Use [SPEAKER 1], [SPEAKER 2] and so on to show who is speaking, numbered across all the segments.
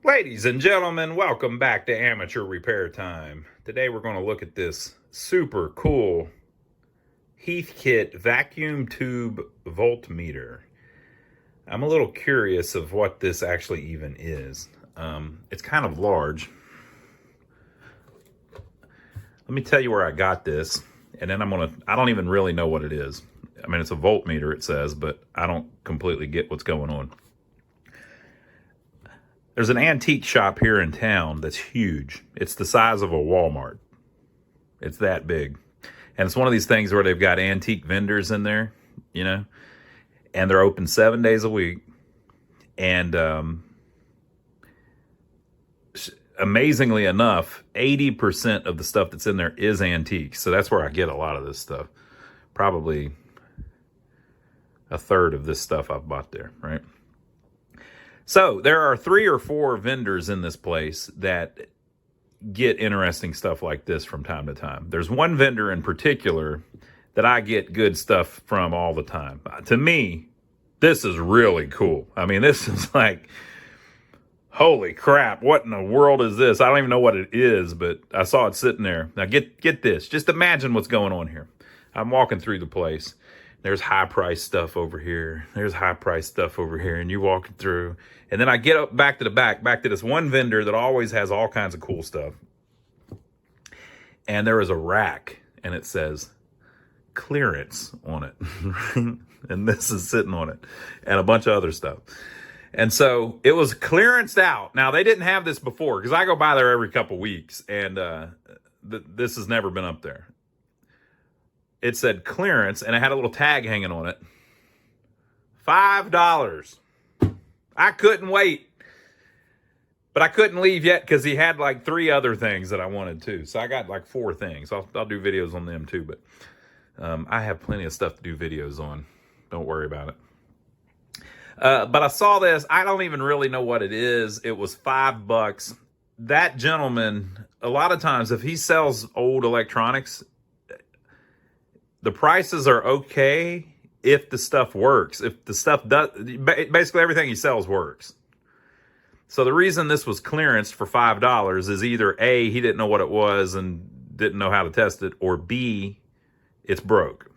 [SPEAKER 1] Ladies and gentlemen, welcome back to Amateur Repair Time. Today we're going to look at this super cool Heathkit Vacuum Tube Voltmeter. I'm a little curious of what this actually even is. It's kind of large. Let me tell you where I got this, and then I don't even really know what it is. I mean, it's a voltmeter, it says, but I don't completely get what's going on. There's an antique shop here in town that's huge. It's the size of a Walmart. It's that big. And it's one of these things where they've got antique vendors in there, you know, and they're open 7 days a week. And amazingly enough, 80% of the stuff that's in there is antique. So that's where I get a lot of this stuff. Probably a third of this stuff I've bought there, right? So there are 3 or 4 vendors in this place that get interesting stuff like this from time to time. There's one vendor in particular that I get good stuff from all the time. To me, this is really cool. I mean, this is like, holy crap, what in the world is this? I don't even know what it is, but I saw it sitting there. Now get this. Just imagine what's going on here. I'm walking through the place. There's high-priced stuff over here. There's high-priced stuff over here, and you're walking through. And then I get up back to the back to this one vendor that always has all kinds of cool stuff. And there is a rack, and it says clearance on it. And this is sitting on it, and a bunch of other stuff. And so it was clearanced out. Now, they didn't have this before, because I go by there every couple weeks, and this has never been up there. It said clearance, and it had a little tag hanging on it. $5. I couldn't wait. But I couldn't leave yet because he had like 3 other things that I wanted too. So I got like 4 things. I'll do videos on them too. But I have plenty of stuff to do videos on. Don't worry about it. But I saw this. I don't even really know what it is. It was $5. That gentleman, a lot of times, if he sells old electronics, the prices are okay if the stuff works. If the stuff does, basically everything he sells works. So the reason this was clearanced for $5 is either A, he didn't know what it was and didn't know how to test it, or B, it's broke.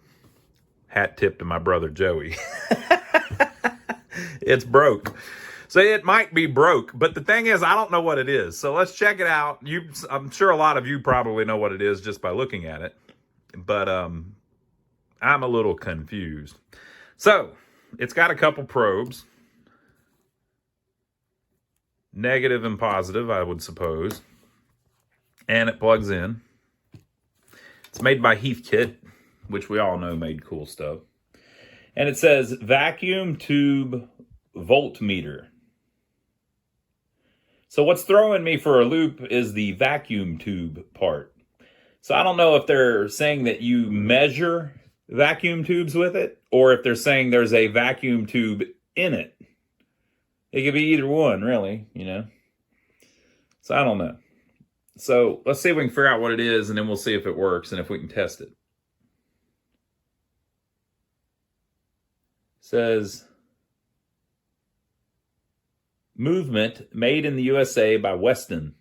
[SPEAKER 1] Hat tip to my brother Joey. It's broke. So it might be broke, but the thing is, I don't know what it is. So let's check it out. I'm sure a lot of you probably know what it is just by looking at it. But I'm a little confused. So it's got a couple probes. Negative and positive, I would suppose. And it plugs in. It's made by Heathkit, which we all know made cool stuff. And it says Vacuum Tube Voltmeter. So what's throwing me for a loop is the vacuum tube part. So I don't know if they're saying that you measure vacuum tubes with it, or if they're saying there's a vacuum tube in it. It could be either one, really, you know. So I don't know. So let's see if we can figure out what it is, and then we'll see if it works and if we can test it. It says movement made in the USA by Weston.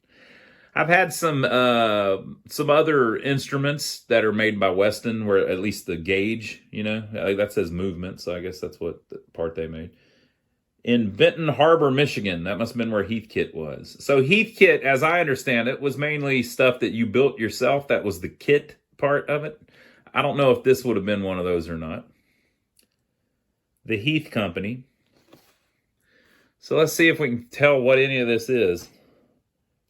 [SPEAKER 1] I've had some other instruments that are made by Weston, where at least the gauge, you know, that says movement, so I guess that's what the part they made. In Benton Harbor, Michigan. That must have been where Heathkit was. So Heathkit, as I understand it, was mainly stuff that you built yourself. That was the kit part of it. I don't know if this would have been one of those or not. The Heath Company. So let's see if we can tell what any of this is.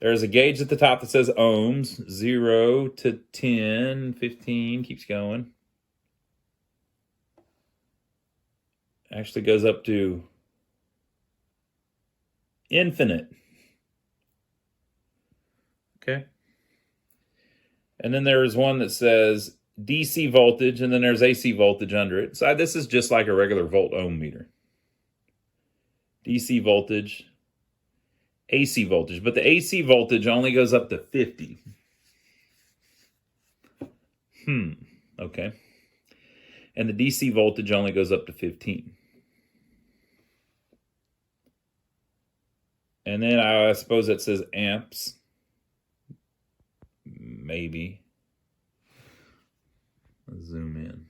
[SPEAKER 1] There's a gauge at the top that says ohms, 0 to 10, 15, keeps going. Actually goes up to infinite. Okay. And then there's one that says DC voltage, and then there's AC voltage under it. So this is just like a regular volt ohm meter. DC voltage, AC voltage, but the AC voltage only goes up to 50. Okay. And the DC voltage only goes up to 15. And then I suppose it says amps. Maybe. Let's zoom in.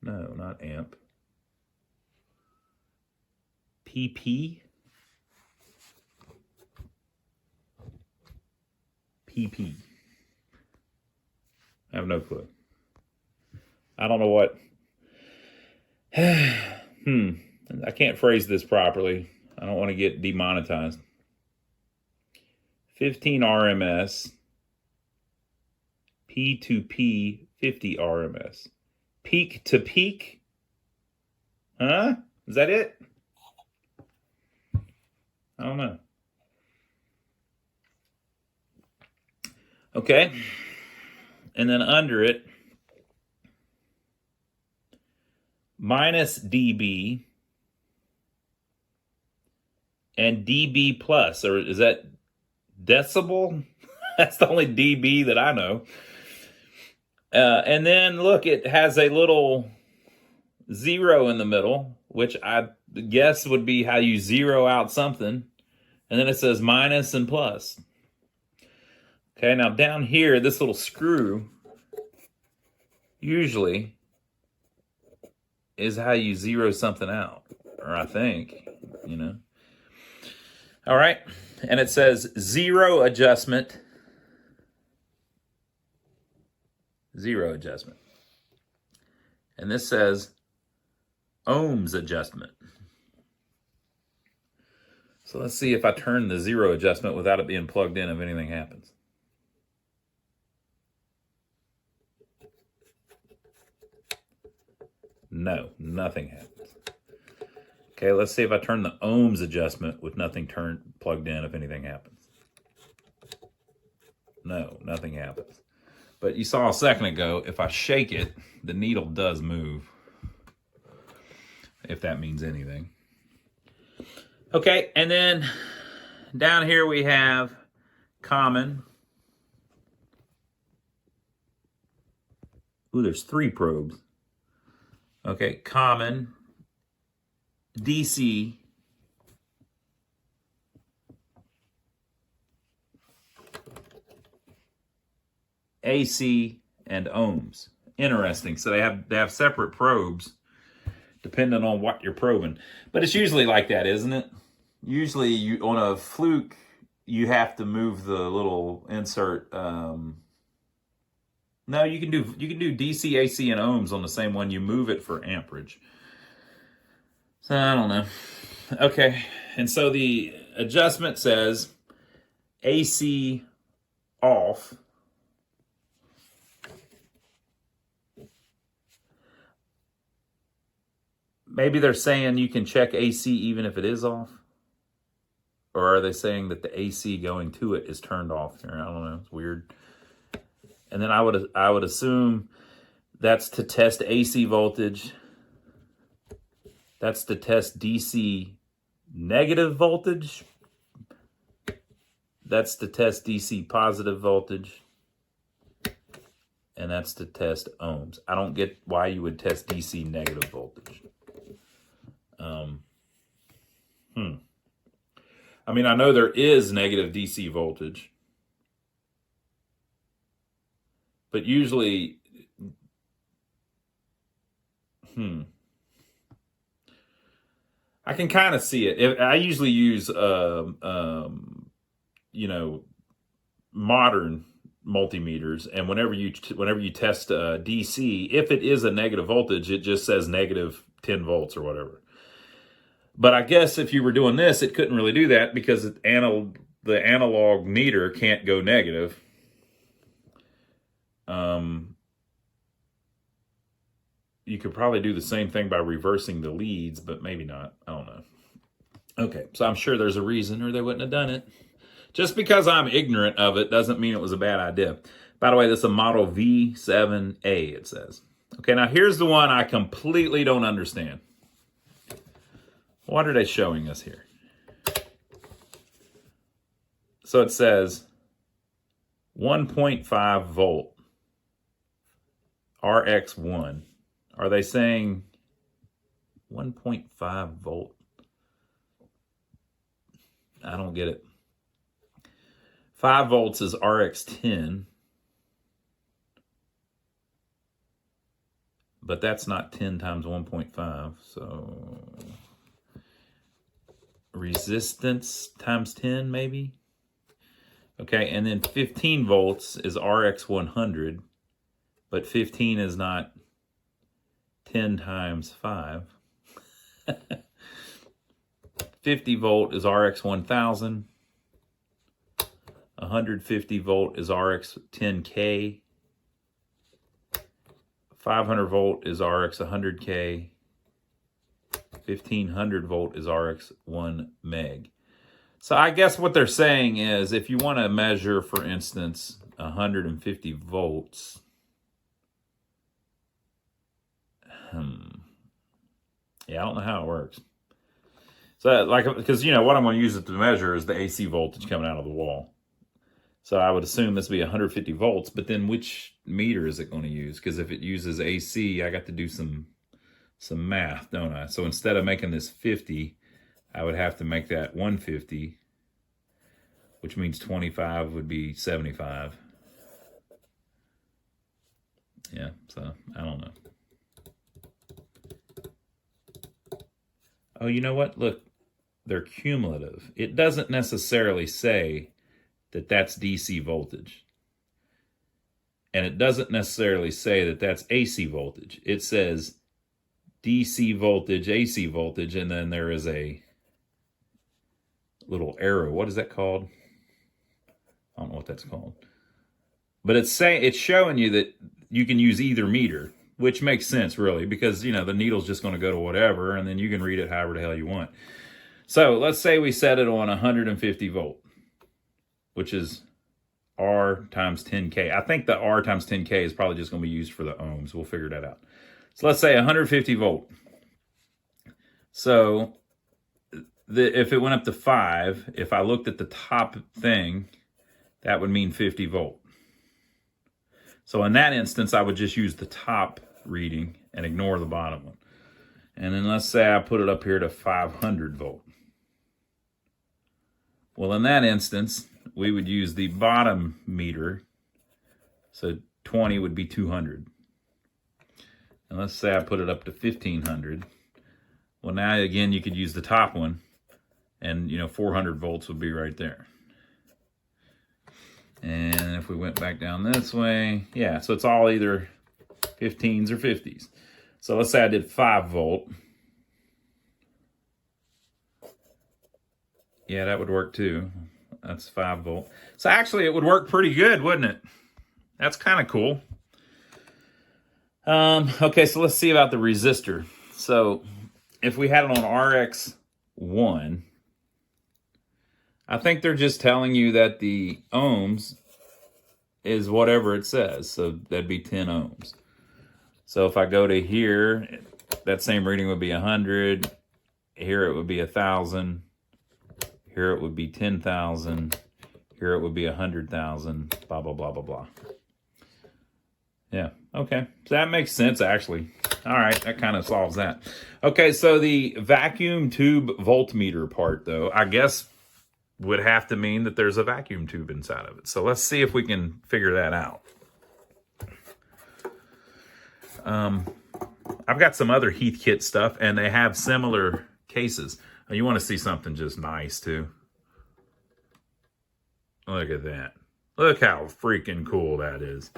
[SPEAKER 1] No, not amp. PP? PP. I have no clue. I don't know what. I can't phrase this properly. I don't want to get demonetized. 15 RMS. P2P 50 RMS. Peak to peak? Huh? Is that it? I don't know. Okay. And then under it, minus dB and dB plus, or is that decibel? That's the only dB that I know. And then look, it has a little 0 in the middle, which I guess would be how you zero out something. And then it says minus and plus. Okay, now down here, this little screw usually is how you zero something out, or I think, you know. All right, and it says 0 adjustment. 0 adjustment. And this says ohms adjustment. So let's see if I turn the 0 adjustment without it being plugged in, if anything happens. No, nothing happens. Okay, let's see if I turn the ohms adjustment with nothing plugged in, if anything happens. No, nothing happens. But you saw a second ago, if I shake it, the needle does move. If that means anything. Okay, and then down here we have common. Ooh, there's 3 probes. Okay, common, DC, AC, and ohms. Interesting. So they have separate probes depending on what you're probing. But it's usually like that, isn't it? Usually on a fluke, you have to move the little insert. No, you can do DC, AC, and ohms on the same one. You move it for amperage. So I don't know. Okay, and so the adjustment says AC off. Maybe they're saying you can check AC even if it is off. Or are they saying that the AC going to it is turned off here? I don't know. It's weird. And then I would assume that's to test AC voltage. That's to test DC negative voltage. That's to test DC positive voltage. And that's to test ohms. I don't get why you would test DC negative voltage. I mean, I know there is negative DC voltage. But usually, I can kind of see it. I usually use, you know, modern multimeters, and whenever you test DC, if it is a negative voltage, it just says negative 10 volts or whatever. But I guess if you were doing this, it couldn't really do that because the analog meter can't go negative. You could probably do the same thing by reversing the leads, but maybe not. I don't know. Okay, so I'm sure there's a reason or they wouldn't have done it. Just because I'm ignorant of it doesn't mean it was a bad idea. By the way, this is a model V7A, it says. Okay, now here's the one I completely don't understand. What are they showing us here? So it says 1.5 volt RX1. Are they saying 1.5 volt? I don't get it. 5 volts is RX10. But that's not 10 times 1.5, so resistance times 10 maybe. Okay, and then 15 volts is RX100, but 15 is not 10 times 5. 50 volt is RX1000. 150 volt is RX10K. 500 volt is RX 100K. 1500 volt is RX 1 meg. So I guess what they're saying is if you want to measure, for instance, 150 volts, yeah, I don't know how it works. So, like, because, you know, what I'm going to use it to measure is the AC voltage coming out of the wall. So I would assume this would be 150 volts, but then which meter is it going to use? Because if it uses AC, I got to do some math, don't I? So instead of making this 50, I would have to make that 150, which means 25 would be 75. Yeah, so I don't know. Oh, you know what? Look, they're cumulative. It doesn't necessarily say that that's DC voltage. And it doesn't necessarily say that that's AC voltage. It says DC voltage, AC voltage, and then there is a little arrow. What is that called? I don't know what that's called. But it's showing you that you can use either meter, which makes sense, really, because, you know, the needle's just going to go to whatever, and then you can read it however the hell you want. So let's say we set it on 150 volt, which is R times 10K. I think the R times 10K is probably just going to be used for the ohms. We'll figure that out. So let's say 150 volt. So if it went up to 5, if I looked at the top thing, that would mean 50 volt. So in that instance, I would just use the top reading and ignore the bottom one. And then let's say I put it up here to 500 volt. Well, in that instance, we would use the bottom meter. So 20 would be 200. And let's say I put it up to 1500. Well, now again, you could use the top one, and, you know, 400 volts would be right there. And if we went back down this way, yeah, so it's all either 15s or 50s. So let's say I did 5 volt. Yeah, that would work too. That's 5 volt. So actually it would work pretty good, wouldn't it? That's kind of cool. Okay, so let's see about the resistor. So if we had it on RX1, I think they're just telling you that the ohms is whatever it says. So that'd be 10 ohms. So if I go to here, that same reading would be 100. Here it would be 1,000. Here it would be 10,000. Here it would be 100,000. Blah, blah, blah, blah, blah. Yeah, okay. So that makes sense, actually. All right, that kind of solves that. Okay, so the vacuum tube voltmeter part, though, I guess would have to mean that there's a vacuum tube inside of it. So let's see if we can figure that out. I've got some other Heathkit stuff, and they have similar cases. You want to see something just nice, too. Look at that. Look how freaking cool that is.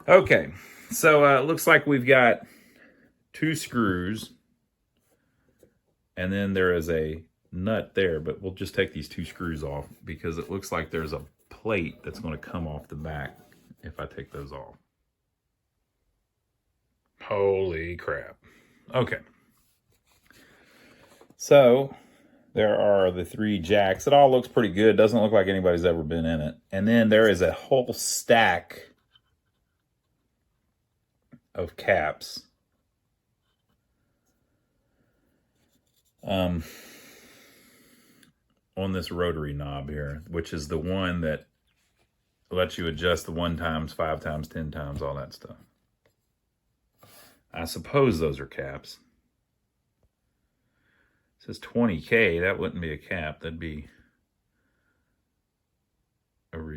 [SPEAKER 1] Okay, so it looks like we've got 2 screws, and then there is a nut there, but we'll just take these 2 screws off because it looks like there's a plate that's going to come off the back if I take those off. Holy crap. Okay. So there are the 3 jacks. It all looks pretty good. Doesn't look like anybody's ever been in it. And then there is a whole stack of caps. On this rotary knob here, which is the one that lets you adjust the 1 times, 5 times, 10 times, all that stuff. I suppose those are caps. It says 20K, that wouldn't be a cap, that'd be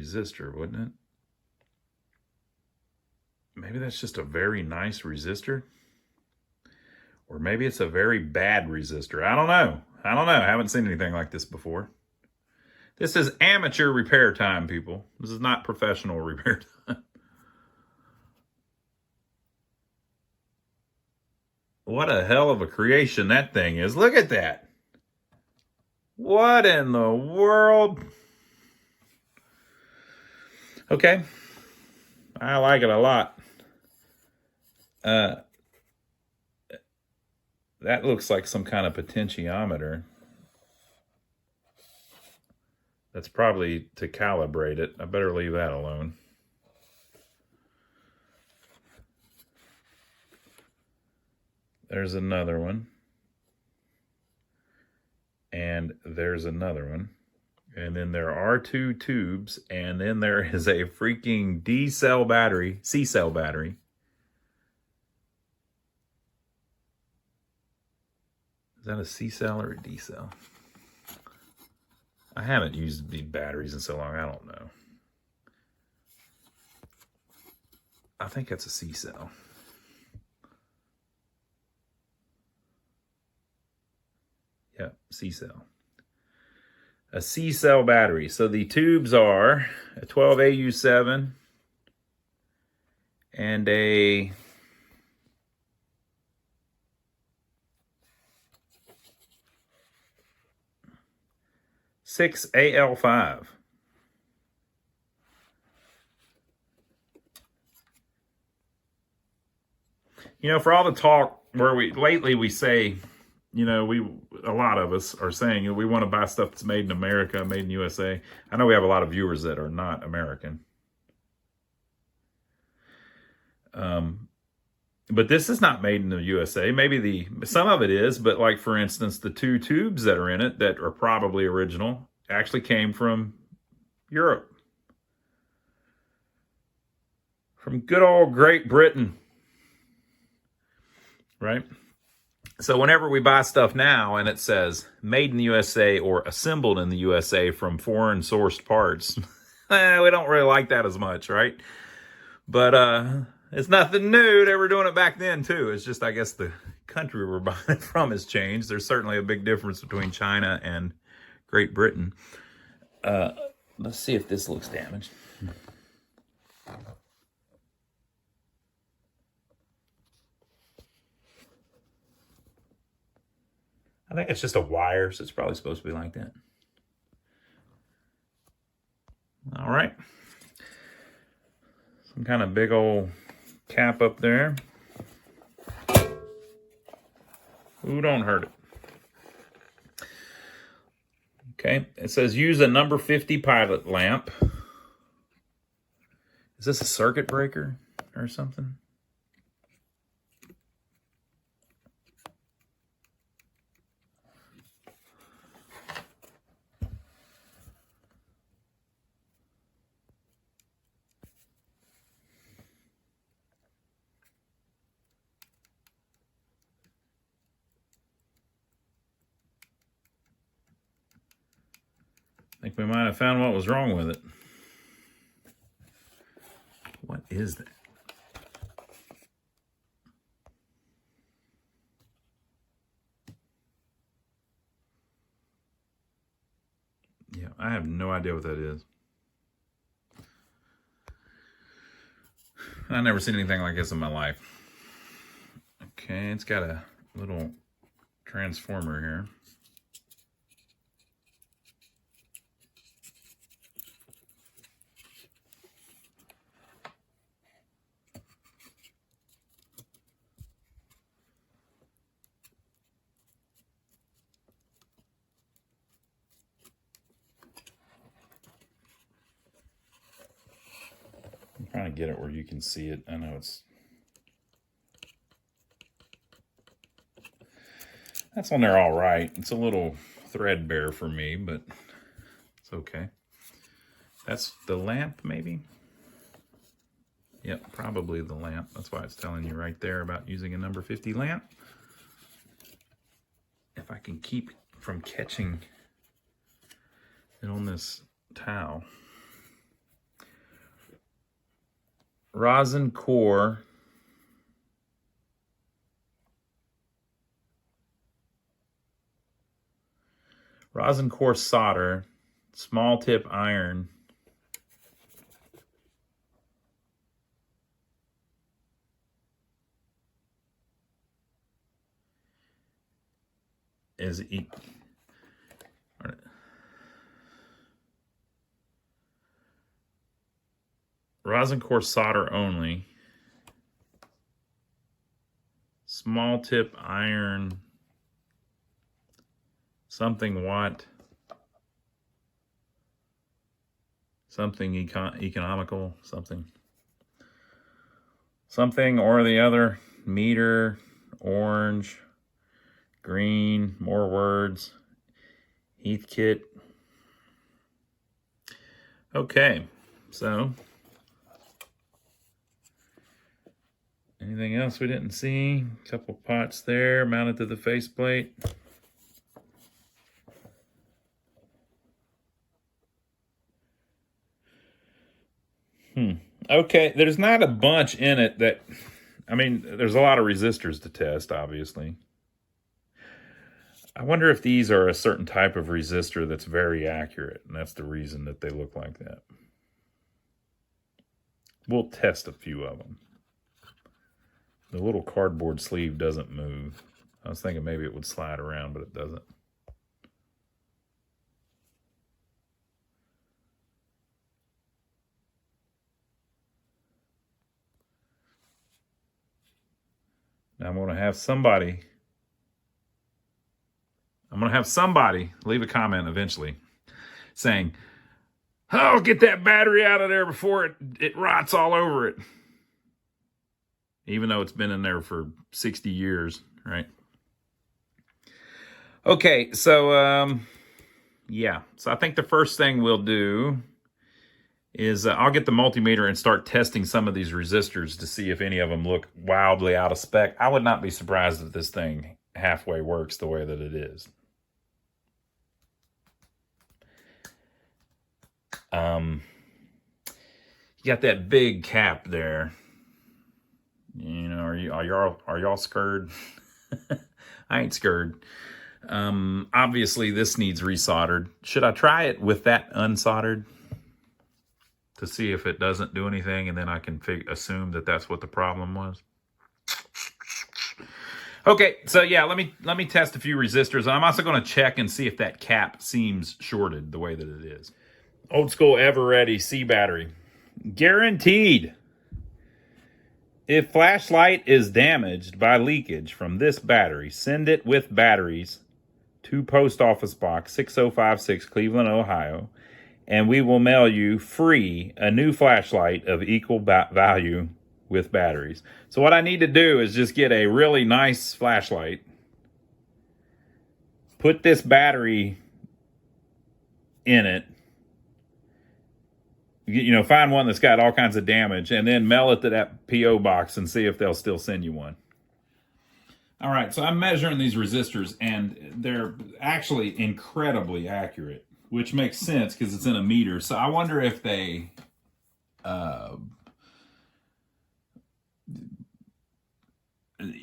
[SPEAKER 1] resistor, wouldn't it? Maybe that's just a very nice resistor. Or maybe it's a very bad resistor. I don't know. I haven't seen anything like this before. This is amateur repair time, people. This is not professional repair time. What a hell of a creation that thing is. Look at that. What in the world? Okay. I like it a lot. That looks like some kind of potentiometer. That's probably to calibrate it. I better leave that alone. There's another one. And there's another one. And then there are 2 tubes. And then there is a freaking D-cell battery, C-cell battery. Is that a C-cell or a D-cell? I haven't used the batteries in so long, I don't know. I think that's a C-cell. Yep, C-cell. A C-cell battery. So the tubes are a 12AU7 and a 6AL5. You know, for all the talk where lately we say, you know, a lot of us are saying we want to buy stuff that's made in America, made in USA. I know we have a lot of viewers that are not American. But this is not made in the USA. Maybe some of it is, but like for instance, the 2 tubes that are in it that are probably original actually came from Europe. From good old Great Britain. Right? So whenever we buy stuff now and it says made in the USA or assembled in the USA from foreign sourced parts, we don't really like that as much, right? But it's nothing new. They were doing it back then too. It's just, I guess, the country we're buying it from has changed. There's certainly a big difference between China and Great Britain. Let's see if this looks damaged. I think it's just a wire, so it's probably supposed to be like that. All right. Some kind of big old cap up there. Ooh, don't hurt it. Okay, it says use a number 50 pilot lamp. Is this a circuit breaker or something? I think we might have found what was wrong with it. What is that? Yeah, I have no idea what that is. I've never seen anything like this in my life. Okay, it's got a little transformer here. I'm trying to get it where you can see it. I know that's on there all right. It's a little threadbare for me, but it's okay. That's the lamp, maybe? Yep, probably the lamp. That's why it's telling you right there about using a number 50 lamp. If I can keep from catching it on this towel. rosin core. Rosin core solder, small tip iron. Is rosin core solder only. Small tip iron. Something watt. Something economical. Something or the other. Meter. Orange. Green. More words. Heathkit. Okay, so anything else we didn't see? A couple pots there mounted to the faceplate. Okay, there's not a bunch in it that, I mean, there's a lot of resistors to test, obviously. I wonder if these are a certain type of resistor that's very accurate, and that's the reason that they look like that. We'll test a few of them. The little cardboard sleeve doesn't move. I was thinking maybe it would slide around, but it doesn't. Now I'm going to have somebody leave a comment eventually saying, "Oh, get that battery out of there before it rots all over it." Even though it's been in there for 60 years, right? Okay, so yeah. So I think the first thing we'll do is I'll get the multimeter and start testing some of these resistors to see if any of them look wildly out of spec. I would not be surprised if this thing halfway works the way that it is. You got that big cap there. You know, are y'all scared? I ain't scared. Obviously this needs resoldered. Should I try it with that unsoldered to see if it doesn't do anything, and then I can assume that that's what the problem was? Okay, so yeah, let me test a few resistors. I'm also going to check and see if that cap seems shorted the way that it is. Old school ever ready C battery. Guaranteed. If flashlight is damaged by leakage from this battery, send it with batteries to Post Office Box 6056, Cleveland, Ohio, and we will mail you free a new flashlight of equal value with batteries. So what I need to do is just get a really nice flashlight, put this battery in it, you know, find one that's got all kinds of damage, and then mail it to that P.O. box and see if they'll still send you one. All right, so I'm measuring these resistors, and they're actually incredibly accurate, which makes sense because it's in a meter. So I wonder if they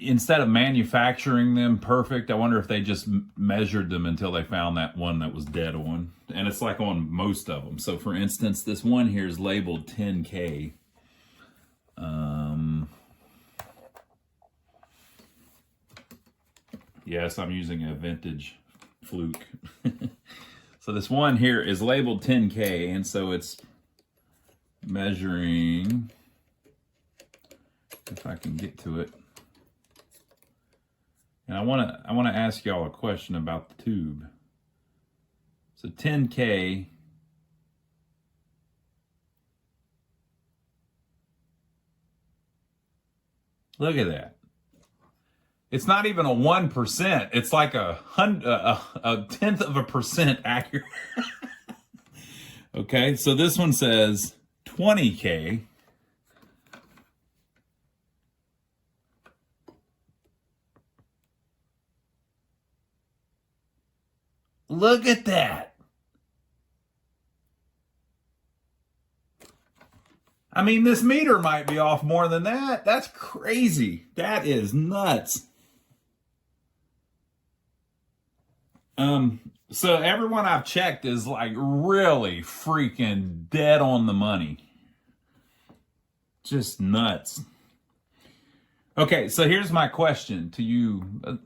[SPEAKER 1] instead of manufacturing them perfect, I wonder if they just measured them until they found that one that was dead on. And it's like on most of them. So for instance, this one here is labeled 10K. Yes, I'm using a vintage fluke. So this one here is labeled 10K, and so it's measuring, if I can get to it. And I want to ask y'all a question about the tube. So 10K. Look at that. It's not even a 1%. It's like a 10th of a percent accurate. Okay, so this one says 20K. Look at that. I mean, this meter might be off more than that. That's crazy. That is nuts. So everyone I've checked is like really freaking dead on the money. Just nuts. Okay, so here's my question to you.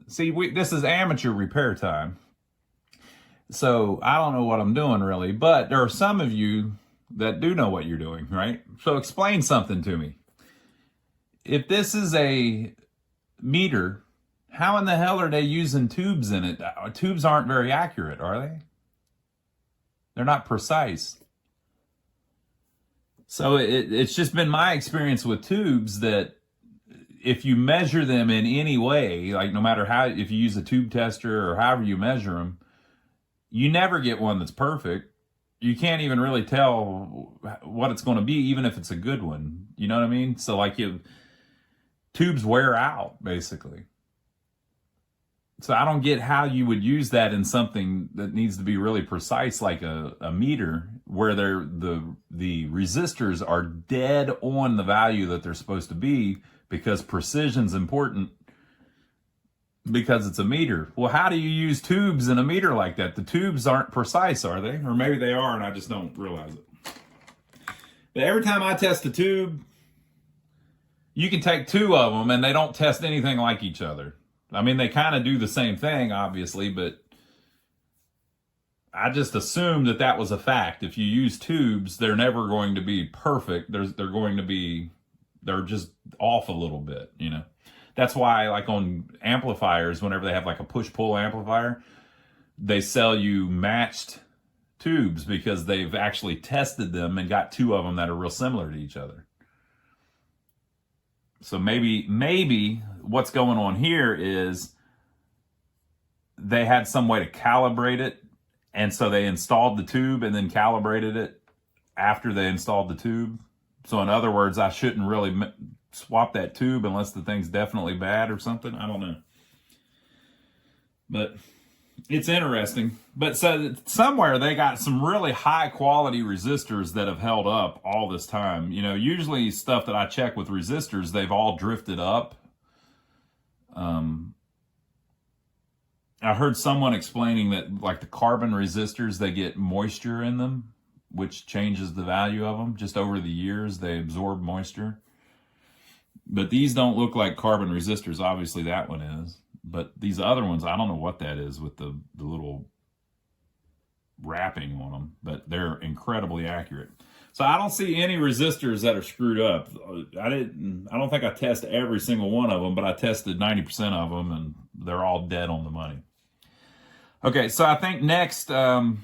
[SPEAKER 1] This is amateur repair time. So I don't know what I'm doing really, but there are some of you that do know what you're doing, right? So explain something to me. If this is a meter, how in the hell are they using tubes in it? Tubes aren't very accurate, are they? They're not precise. So it's just been my experience with tubes that if you measure them in any way, like no matter how, if you use a tube tester or however you measure them, you never get one that's perfect. You can't even really tell what it's going to be, even if it's a good one. You know what I mean? So like tubes wear out, basically. So I don't get how you would use that in something that needs to be really precise, like a meter, where the resistors are dead on the value that they're supposed to be, because precision's important, because it's a meter. Well, how do you use tubes in a meter like that? The tubes aren't precise, are they? Or maybe they are and I just don't realize it. But every time I test a tube, you can take two of them and they don't test anything like each other. I mean, they kind of do the same thing, obviously, but I just assumed that was a fact. If you use tubes, they're never going to be perfect. They're just off a little bit, you know. That's why, like on amplifiers, whenever they have like a push-pull amplifier, they sell you matched tubes because they've actually tested them and got two of them that are real similar to each other. So maybe what's going on here is they had some way to calibrate it, and so they installed the tube and then calibrated it after they installed the tube. So in other words, I shouldn't really swap that tube unless the thing's definitely bad or something. I don't know. But it's interesting. But so somewhere they got some really high quality resistors that have held up all this time. You know, usually stuff that I check with resistors, they've all drifted up. I heard someone explaining that like the carbon resistors, they get moisture in them, which changes the value of them. Just over the years, they absorb moisture. But these don't look like carbon resistors. Obviously, that one is. But these other ones, I don't know what that is with the little wrapping on them. But they're incredibly accurate. So I don't see any resistors that are screwed up. I don't think I tested every single one of them, but I tested 90% of them, and they're all dead on the money. Okay, so I think next, I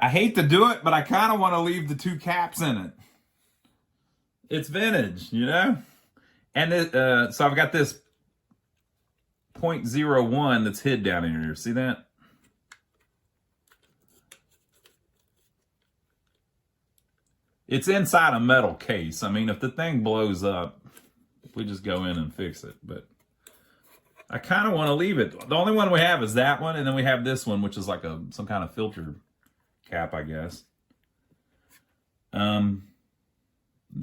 [SPEAKER 1] hate to do it, but I kind of want to leave the two caps in it. It's vintage, you know? And so I've got this 0.01 that's hid down in here. See that? It's inside a metal case. I mean, if the thing blows up, we just go in and fix it. But I kind of want to leave it. The only one we have is that one, and then we have this one, which is like some kind of filter cap, I guess.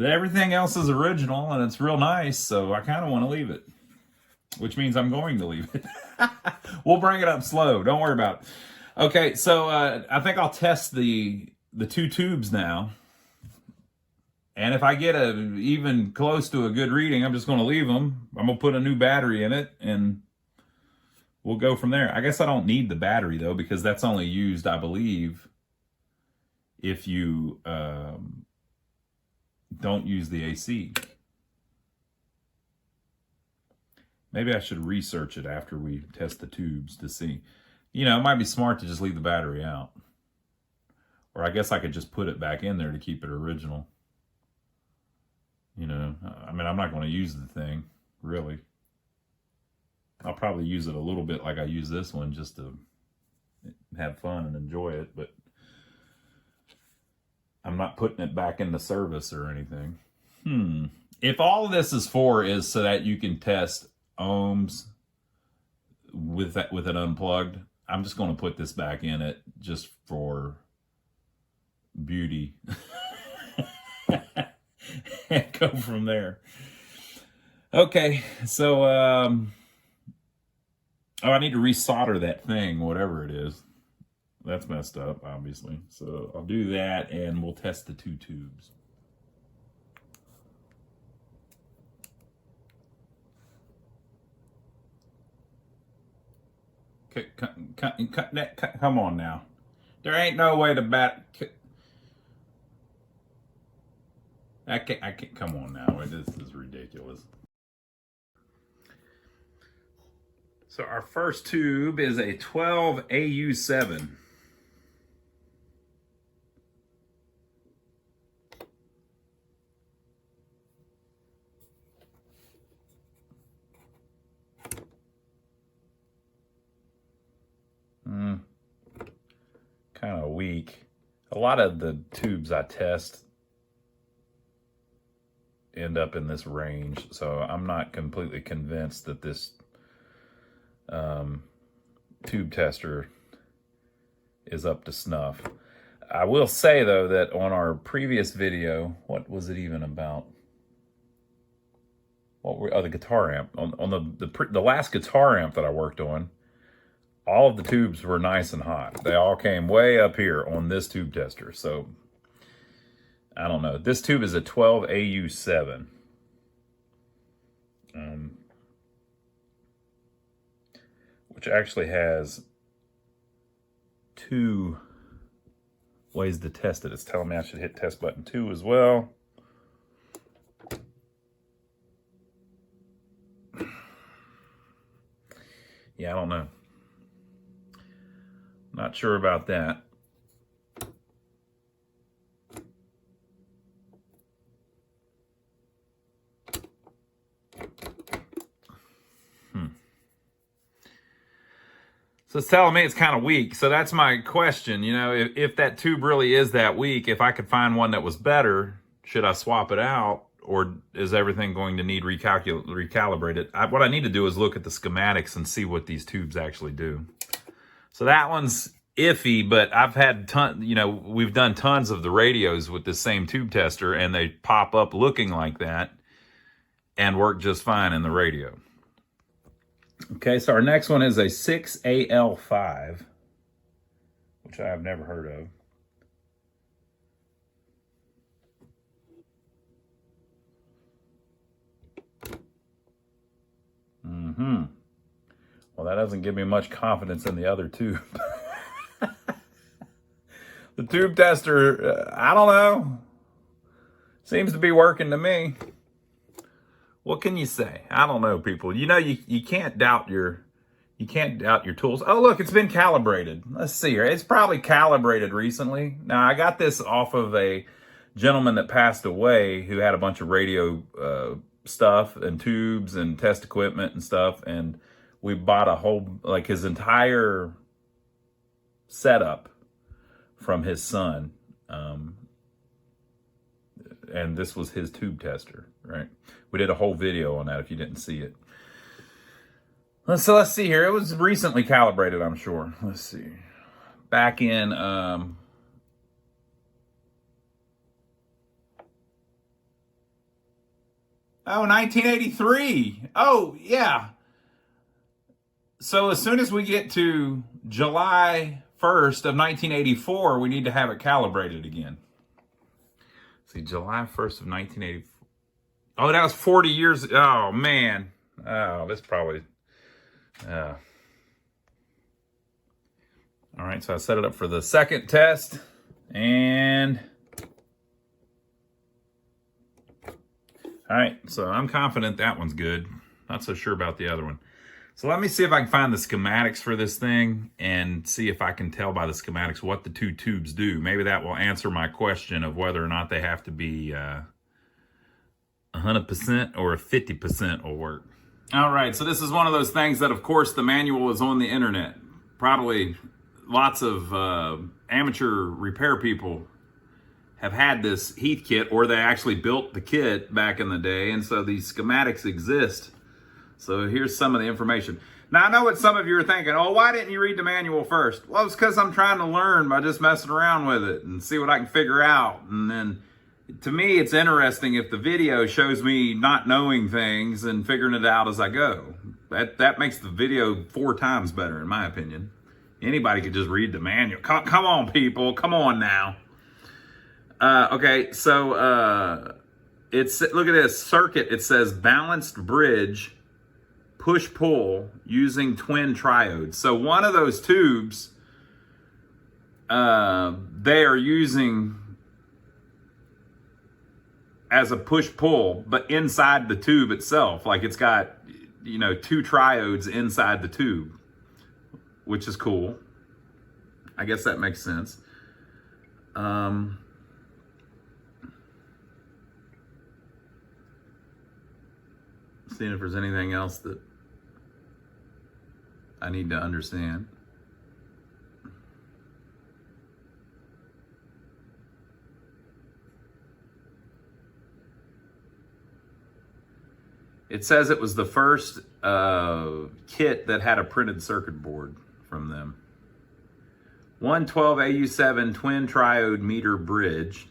[SPEAKER 1] Everything else is original, and it's real nice, so I kind of want to leave it. Which means I'm going to leave it. We'll bring it up slow. Don't worry about it. Okay, so I think I'll test the two tubes now. And if I get even close to a good reading, I'm just going to leave them. I'm going to put a new battery in it, and we'll go from there. I guess I don't need the battery, though, because that's only used, I believe, if you don't use the AC. Maybe I should research it after we test the tubes to see. You know, it might be smart to just leave the battery out. Or I guess I could just put it back in there to keep it original. You know, I mean, I'm not going to use the thing, really. I'll probably use it a little bit like I use this one just to have fun and enjoy it, but I'm not putting it back into service or anything. If all of this is so that you can test ohms with it unplugged, I'm just going to put this back in it just for beauty and go from there. Okay, so oh, I need to resolder that thing, whatever it is. That's messed up, obviously. So I'll do that, and we'll test the 2 tubes. Okay, come on now. There ain't no way to bat. I can't. Come on now. This is ridiculous. So our first tube is a 12 AU7. Kind of weak. A lot of the tubes I test end up in this range, so I'm not completely convinced that this tube tester is up to snuff. I will say though that on our previous video, what was it even about? What were the guitar amp on the last guitar amp that I worked on? All of the tubes were nice and hot. They all came way up here on this tube tester. So, I don't know. This tube is a 12 AU7. Which actually has 2 ways to test it. It's telling me I should hit test button 2 as well. Yeah, I don't know. Not sure about that. So it's telling me it's kind of weak. So that's my question. You know, if that tube really is that weak, if I could find one that was better, should I swap it out? Or is everything going to need recalibrated? What I need to do is look at the schematics and see what these tubes actually do. So that one's iffy, but I've had we've done tons of the radios with this same tube tester, and they pop up looking like that and work just fine in the radio. Okay, so our next one is a 6AL5, which I have never heard of. Well, that doesn't give me much confidence in the other tube. The tube tester, I don't know. Seems to be working to me. What can you say? I don't know, people. You know, you can't doubt your tools. Oh, look, it's been calibrated. Let's see here. It's probably calibrated recently. Now, I got this off of a gentleman that passed away who had a bunch of radio stuff and tubes and test equipment and stuff, and we bought a whole, like, his entire setup from his son. And this was his tube tester, right? We did a whole video on that if you didn't see it. So let's see here. It was recently calibrated, I'm sure. Let's see. Back in, 1983. Oh, yeah. So as soon as we get to July 1st of 1984, we need to have it calibrated again. See, July 1st of 1984. Oh, that was 40 years. Oh, man. Oh, this probably. All right, so I set it up for the second test. And. All right, so I'm confident that one's good. Not so sure about the other one. So let me see if I can find the schematics for this thing and see if I can tell by the schematics what the 2 tubes do. Maybe that will answer my question of whether or not they have to be 100% or 50% will work. All right, so this is one of those things that, of course, the manual is on the internet. Probably lots of amateur repair people have had this Heathkit, or they actually built the kit back in the day, and so these schematics exist. So here's some of the information. Now, I know what some of you are thinking. Oh, why didn't you read the manual first? Well, it's because I'm trying to learn by just messing around with it and see what I can figure out. And then, to me, it's interesting if the video shows me not knowing things and figuring it out as I go. That makes the video 4 times better, in my opinion. Anybody could just read the manual. Come on, people. Come on now. Okay, so look at this circuit. It says balanced bridge, push-pull using twin triodes. So one of those tubes, they are using as a push-pull, but inside the tube itself. Like it's got, 2 triodes inside the tube, which is cool. I guess that makes sense. Seeing if there's anything else that I need to understand. It says it was the first kit that had a printed circuit board from them. 112AU7 twin triode meter bridge.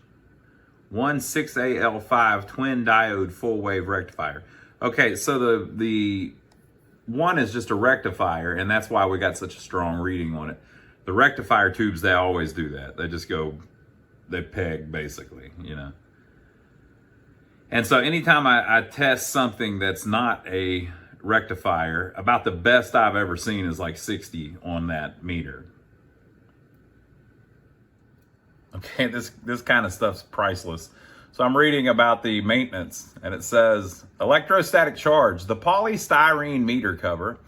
[SPEAKER 1] 6AL5 twin diode full wave rectifier. Okay, so the one is just a rectifier, and that's why we got such a strong reading on it. The rectifier tubes, they always do that. They just they peg basically, And so anytime I test something that's not a rectifier, about the best I've ever seen is like 60 on that meter. Okay, this kind of stuff's priceless. So I'm reading about the maintenance, and it says, electrostatic charge. The polystyrene meter cover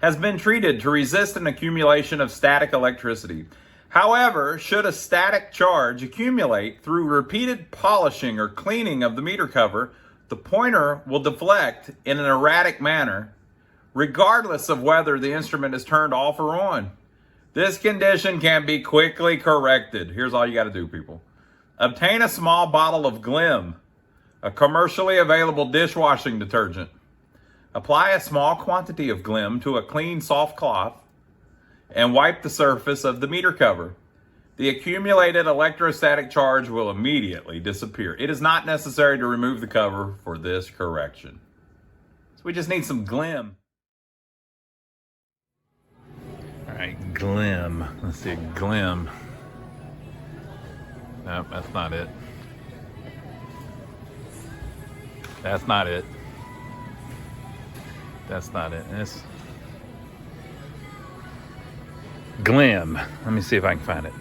[SPEAKER 1] has been treated to resist an accumulation of static electricity. However, should a static charge accumulate through repeated polishing or cleaning of the meter cover, the pointer will deflect in an erratic manner, regardless of whether the instrument is turned off or on. This condition can be quickly corrected. Here's all you got to do, people. Obtain a small bottle of Glim, a commercially available dishwashing detergent. Apply a small quantity of Glim to a clean, soft cloth and wipe the surface of the meter cover. The accumulated electrostatic charge will immediately disappear. It is not necessary to remove the cover for this correction. So we just need some Glim. All right, Glim. Let's see, Glim. Nope, that's not it. That's not it. That's not it. It's Glim. Let me see if I can find it.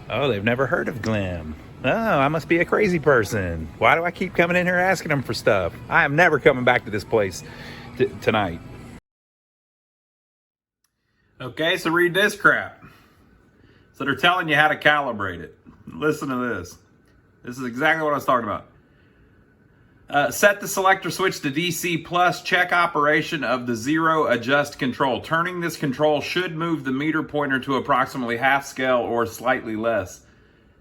[SPEAKER 1] Oh, they've never heard of Glim. Oh, I must be a crazy person. Why do I keep coming in here asking them for stuff? I am never coming back to this place tonight. Okay, so read this crap. So they're telling you how to calibrate it. Listen to this. This is exactly what I was talking about. Set the selector switch to DC plus. Check operation of the 0 adjust control. Turning this control should move the meter pointer to approximately half scale or slightly less.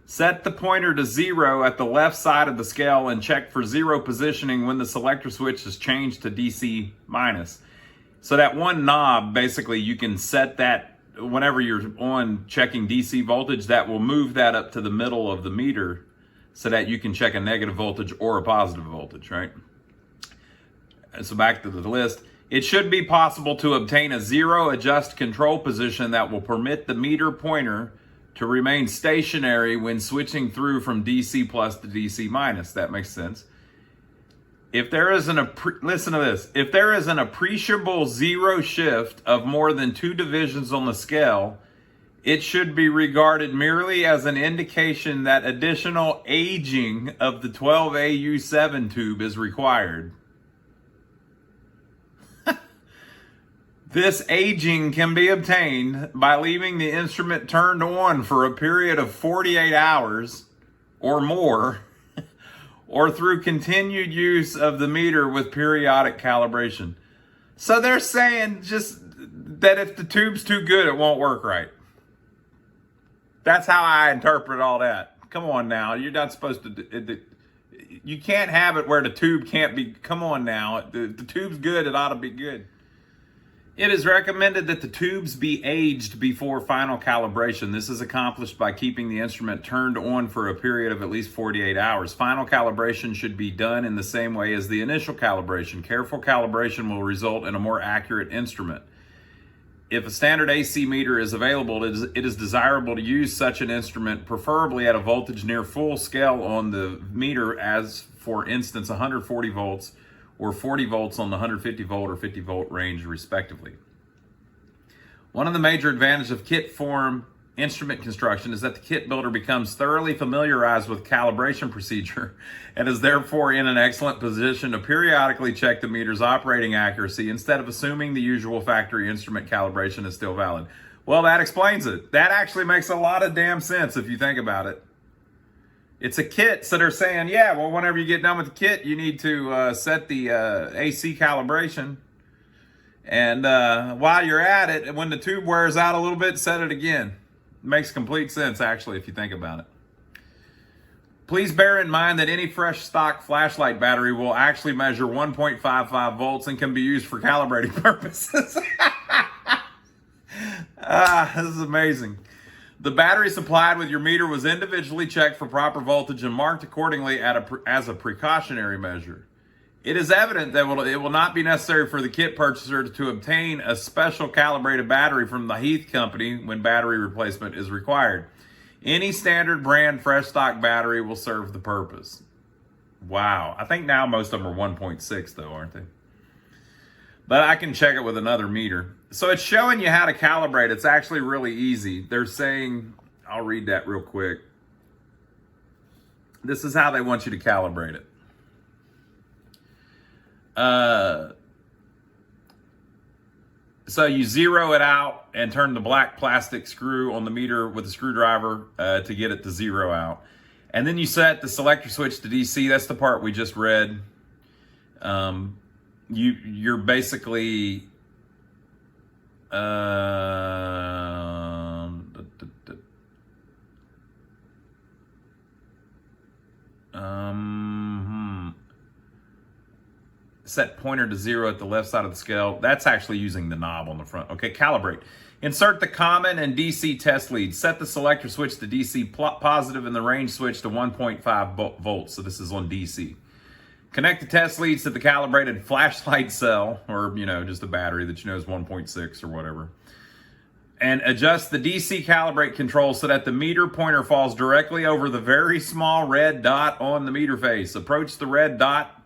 [SPEAKER 1] Set the pointer to 0 at the left side of the scale and check for 0 positioning when the selector switch is changed to DC minus. So that one knob, basically, you can set that whenever you're on checking DC voltage, that will move that up to the middle of the meter so that you can check a negative voltage or a positive voltage, right? And so back to the list. It should be possible to obtain a 0 adjust control position that will permit the meter pointer to remain stationary when switching through from DC plus to DC minus. That makes sense. If there is listen to this. If there is an appreciable 0 shift of more than 2 divisions on the scale, it should be regarded merely as an indication that additional aging of the 12AU7 tube is required. This aging can be obtained by leaving the instrument turned on for a period of 48 hours or more, or through continued use of the meter with periodic calibration. So they're saying just that if the tube's too good, it won't work right. That's how I interpret all that. Come on now, you're not supposed to you can't have it where the tube can't be, come on now. The tube's good, it ought to be good. It is recommended that the tubes be aged before final calibration. This is accomplished by keeping the instrument turned on for a period of at least 48 hours. Final calibration should be done in the same way as the initial calibration. Careful calibration will result in a more accurate instrument. If a standard AC meter is available, it is desirable to use such an instrument, preferably at a voltage near full scale on the meter, as for instance 140 volts or 40 volts on the 150 volt or 50 volt range respectively. One of the major advantages of kit form instrument construction is that the kit builder becomes thoroughly familiarized with calibration procedure and is therefore in an excellent position to periodically check the meter's operating accuracy instead of assuming the usual factory instrument calibration is still valid. Well, that explains it. That actually makes a lot of damn sense if you think about it. It's a kit, so they're saying, yeah, well, whenever you get done with the kit, you need to set the AC calibration. And while you're at it, when the tube wears out a little bit, set it again. It makes complete sense, actually, if you think about it. Please bear in mind that any fresh stock flashlight battery will actually measure 1.55 volts and can be used for calibrating purposes. This is amazing. The battery supplied with your meter was individually checked for proper voltage and marked accordingly as a precautionary measure. It is evident that it will not be necessary for the kit purchaser to obtain a special calibrated battery from the Heath company when battery replacement is required. Any standard brand fresh stock battery will serve the purpose. Wow. I think now most of them are 1.6 though, aren't they? But I can check it with another meter. So it's showing you how to calibrate. It's actually really easy. They're saying, I'll read that real quick. This is how they want you to calibrate it. So you zero it out and turn the black plastic screw on the meter with a screwdriver to get it to zero out. And then you set the selector switch to DC. That's the part we just read. You're basically set pointer to zero at the left side of the scale. That's actually using the knob on the front. Okay, calibrate. Insert the common and DC test leads. Set the selector switch to DC positive and the range switch to 1.5 volts. So this is on DC. Connect the test leads to the calibrated flashlight cell, or just a battery that you know is 1.6 or whatever. And adjust the DC calibrate control so that the meter pointer falls directly over the very small red dot on the meter face. Approach the red dot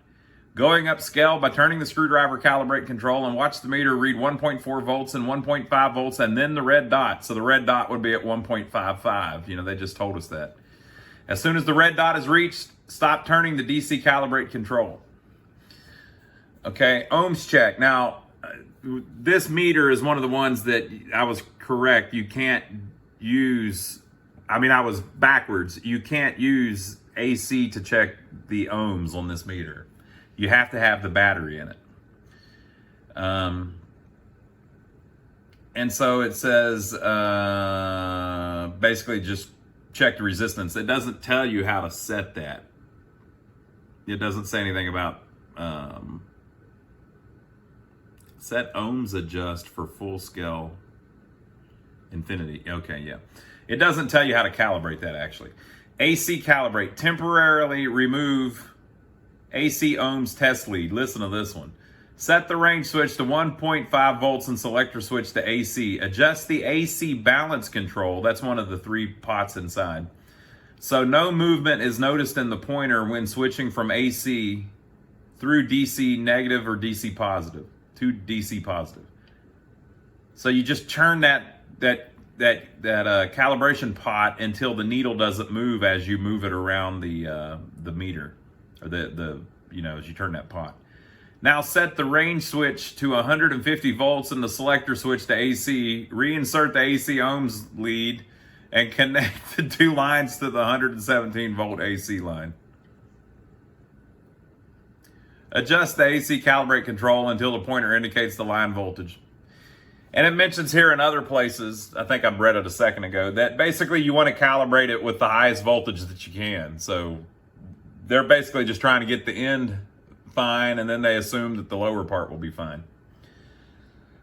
[SPEAKER 1] going up scale by turning the screwdriver calibrate control and watch the meter read 1.4 volts and 1.5 volts and then the red dot. So the red dot would be at 1.55. They just told us that. As soon as the red dot is reached, stop turning the DC calibrate control. Okay, ohms check. Now, this meter is one of the ones that I was correct. You can't use, I was backwards. You can't use AC to check the ohms on this meter. You have to have the battery in it. And so it says, basically just check the resistance. It doesn't tell you how to set that. It doesn't say anything about set ohms adjust for full scale infinity. Okay, yeah. It doesn't tell you how to calibrate that actually. AC calibrate, temporarily remove AC ohms test lead. Listen to this one. Set the range switch to 1.5 volts and selector switch to AC. Adjust the AC balance control. That's one of the 3 pots inside. So no movement is noticed in the pointer when switching from AC through DC negative or DC positive to DC positive. So you just turn that calibration pot until the needle doesn't move as you move it around the meter, or as you turn that pot. Now set the range switch to 150 volts and the selector switch to AC. Reinsert the AC ohms lead and connect the 2 lines to the 117 volt AC line. Adjust the AC calibrate control until the pointer indicates the line voltage. And it mentions here in other places, I think I read it a second ago, that basically you want to calibrate it with the highest voltage that you can. So they're basically just trying to get the end fine, and then they assume that the lower part will be fine.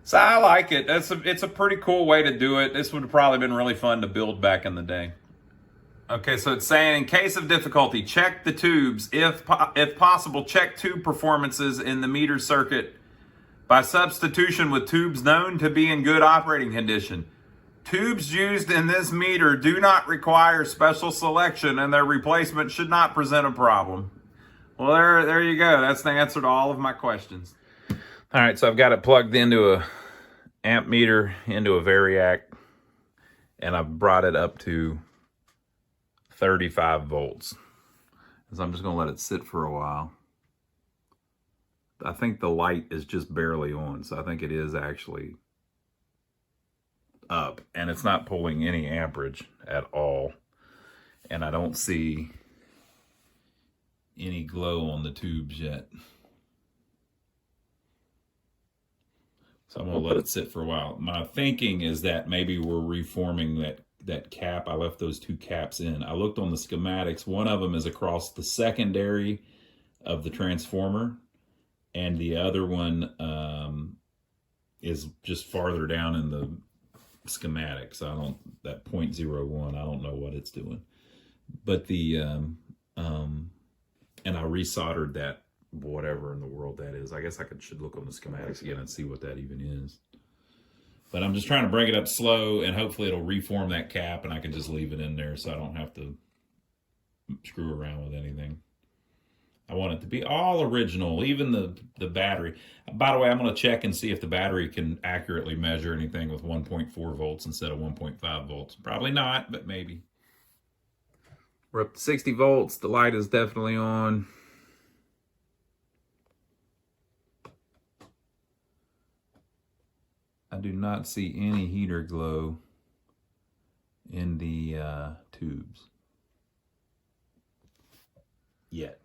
[SPEAKER 1] So I like it. It's a pretty cool way to do it. This would have probably been really fun to build back in the day. Okay, so it's saying, in case of difficulty, check the tubes. If possible, check tube performances in the meter circuit by substitution with tubes known to be in good operating condition. Tubes used in this meter do not require special selection, and their replacement should not present a problem. Well, there you go. That's the answer to all of my questions. All right, so I've got it plugged into a amp meter, into a Variac, and I've brought it up to 35 volts. So I'm just going to let it sit for a while. I think the light is just barely on, so I think it is actually up, and it's not pulling any amperage at all, and I don't see any glow on the tubes yet. So I'm going to let it sit for a while. My thinking is that maybe we're reforming that cap. I left those two caps in. I looked on the schematics. One of them is across the secondary of the transformer, and the other one is just farther down in the schematics. That 0.01, I don't know what it's doing. But and I resoldered that, whatever in the world that is. I guess I should look on the schematics again and see what that even is. But I'm just trying to bring it up slow, and hopefully it'll reform that cap, and I can just leave it in there so I don't have to screw around with anything. I want it to be all original, even the battery. By the way, I'm going to check and see if the battery can accurately measure anything with 1.4 volts instead of 1.5 volts. Probably not, but maybe. We're up to 60 volts. The light is definitely on. I do not see any heater glow in the tubes yet.